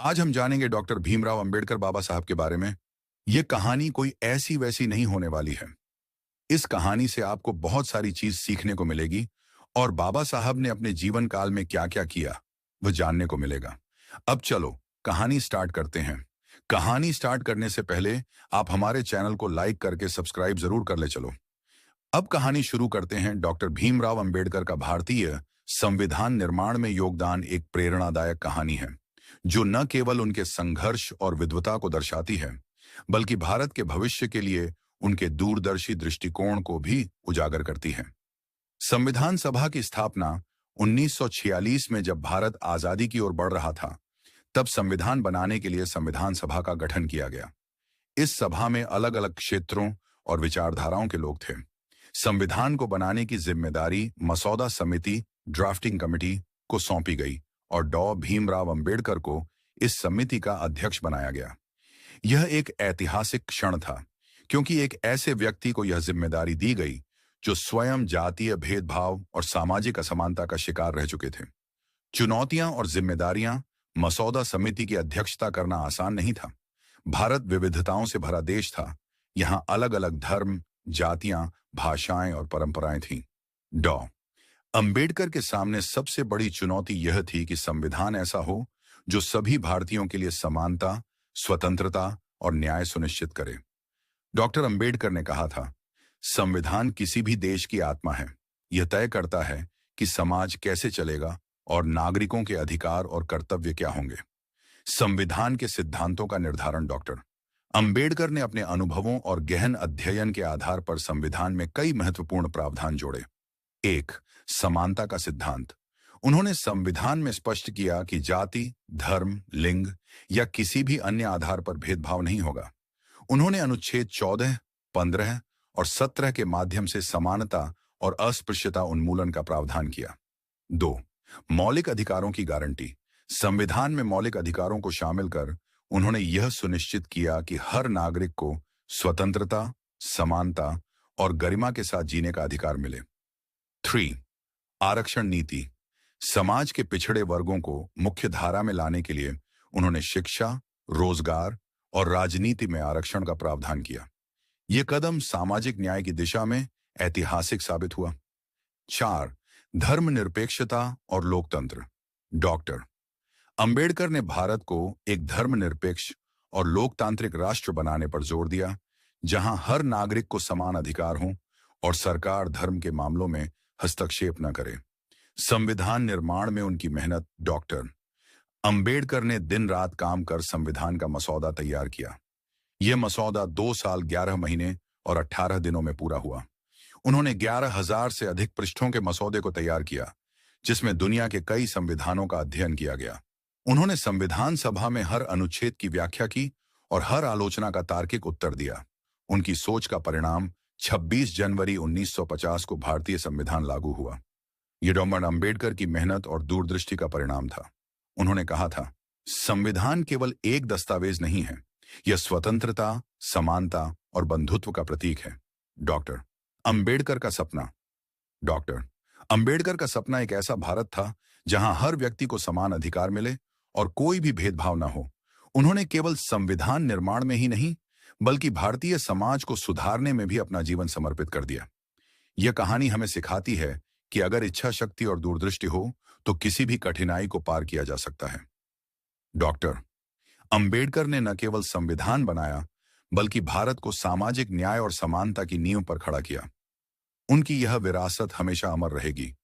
आज हम जानेंगे डॉक्टर भीमराव अंबेडकर बाबा साहब के बारे में। यह कहानी कोई ऐसी वैसी नहीं होने वाली है। इस कहानी से आपको बहुत सारी चीज सीखने को मिलेगी और बाबा साहब ने अपने जीवन काल में क्या क्या किया वह जानने को मिलेगा। अब चलो कहानी स्टार्ट करते हैं। कहानी स्टार्ट करने से पहले आप हमारे चैनल को लाइक करके सब्सक्राइब जरूर कर ले चलो। अब कहानी शुरू करते हैं। डॉक्टर भीमराव अंबेडकर का भारतीय संविधान निर्माण में योगदान एक प्रेरणादायक कहानी है जो न केवल उनके संघर्ष और विद्वता को दर्शाती है बल्कि भारत के भविष्य के लिए उनके दूरदर्शी दृष्टिकोण को भी उजागर करती है। संविधान सभा की स्थापना 1946 में जब भारत आजादी की ओर बढ़ रहा था, तब संविधान बनाने के लिए संविधान सभा का गठन किया गया। इस सभा में अलग अलग क्षेत्रों और विचारधाराओं के लोग थे। संविधान को बनाने की जिम्मेदारी मसौदा समिति ड्राफ्टिंग कमेटी को सौंपी गई और डॉ भीमराव अंबेडकर को इस समिति का अध्यक्ष बनाया गया। यह एक ऐतिहासिक क्षण था क्योंकि एक ऐसे व्यक्ति को यह जिम्मेदारी दी गई जो स्वयं जातीय भेदभाव और सामाजिक असमानता का शिकार रह चुके थे। चुनौतियां और जिम्मेदारियां मसौदा समिति की अध्यक्षता करना आसान नहीं था। भारत विविधताओं से भरा देश था। यहाँ अलग अलग धर्म, जातियां, भाषाएं और परंपराएं थीं। डॉ अंबेडकर के सामने सबसे बड़ी चुनौती यह थी कि संविधान ऐसा हो जो सभी भारतीयों के लिए समानता, स्वतंत्रता और न्याय सुनिश्चित करे। डॉक्टर अंबेडकर ने कहा था, संविधान किसी भी देश की आत्मा है। यह तय करता है कि समाज कैसे चलेगा और नागरिकों के अधिकार और कर्तव्य क्या होंगे। संविधान के सिद्धांतों का निर्धारण डॉक्टर अंबेडकर ने अपने अनुभवों और गहन अध्ययन के आधार पर संविधान में कई महत्वपूर्ण प्रावधान जोड़े। 1. समानता का सिद्धांत। उन्होंने संविधान में स्पष्ट किया कि जाति, धर्म, लिंग या किसी भी अन्य आधार पर भेदभाव नहीं होगा। उन्होंने अनुच्छेद 14, 15 और 17 के माध्यम से समानता और अस्पृश्यता उन्मूलन का प्रावधान किया। 2. मौलिक अधिकारों की गारंटी। संविधान में मौलिक अधिकारों को शामिल कर उन्होंने यह सुनिश्चित किया कि हर नागरिक को स्वतंत्रता, समानता और गरिमा के साथ जीने का अधिकार मिले। 3. आरक्षण नीति। समाज के पिछड़े वर्गों को मुख्य धारा में लाने के लिए उन्होंने शिक्षा, रोजगार और राजनीति में आरक्षण का प्रावधान किया। यह कदम सामाजिक न्याय की दिशा में ऐतिहासिक साबित हुआ। 4. धर्मनिरपेक्षता और लोकतंत्र। डॉक्टर अंबेडकर ने भारत को एक धर्मनिरपेक्ष और लोकतांत्रिक राष्ट्र बनाने पर जोर दिया, जहां हर नागरिक को समान अधिकार हों और सरकार धर्म के मामलों में हस्तक्षेप न करे। संविधान निर्माण में उनकी मेहनत। डॉक्टर अंबेडकर ने दिन रात काम कर संविधान का मसौदा तैयार किया। यह मसौदा 2 साल 11 महीने और 18 दिनों में पूरा हुआ। उन्होंने 11,000 से अधिक पृष्ठों के मसौदे को तैयार किया, जिसमें दुनिया के कई संविधानों का अध्ययन किया गया। उन्होंने संविधान सभा में हर अनुच्छेद की व्याख्या की और हर आलोचना का तार्किक उत्तर दिया। उनकी सोच का परिणाम 26 जनवरी 1950 को भारतीय संविधान लागू हुआ। यह डॉ अंबेडकर की मेहनत और दूरदृष्टि का परिणाम था। उन्होंने कहा था, संविधान केवल एक दस्तावेज नहीं है, यह स्वतंत्रता, समानता और बंधुत्व का प्रतीक है। डॉक्टर अंबेडकर का सपना। डॉक्टर अंबेडकर का सपना एक ऐसा भारत था जहां हर व्यक्ति को समान अधिकार मिले और कोई भी भेदभाव न हो। उन्होंने केवल संविधान निर्माण में ही नहीं बल्कि भारतीय समाज को सुधारने में भी अपना जीवन समर्पित कर दिया। यह कहानी हमें सिखाती है कि अगर इच्छा शक्ति और दूरदृष्टि हो तो किसी भी कठिनाई को पार किया जा सकता है। डॉक्टर अंबेडकर ने न केवल संविधान बनाया बल्कि भारत को सामाजिक न्याय और समानता की नींव पर खड़ा किया। उनकी यह विरासत हमेशा अमर रहेगी।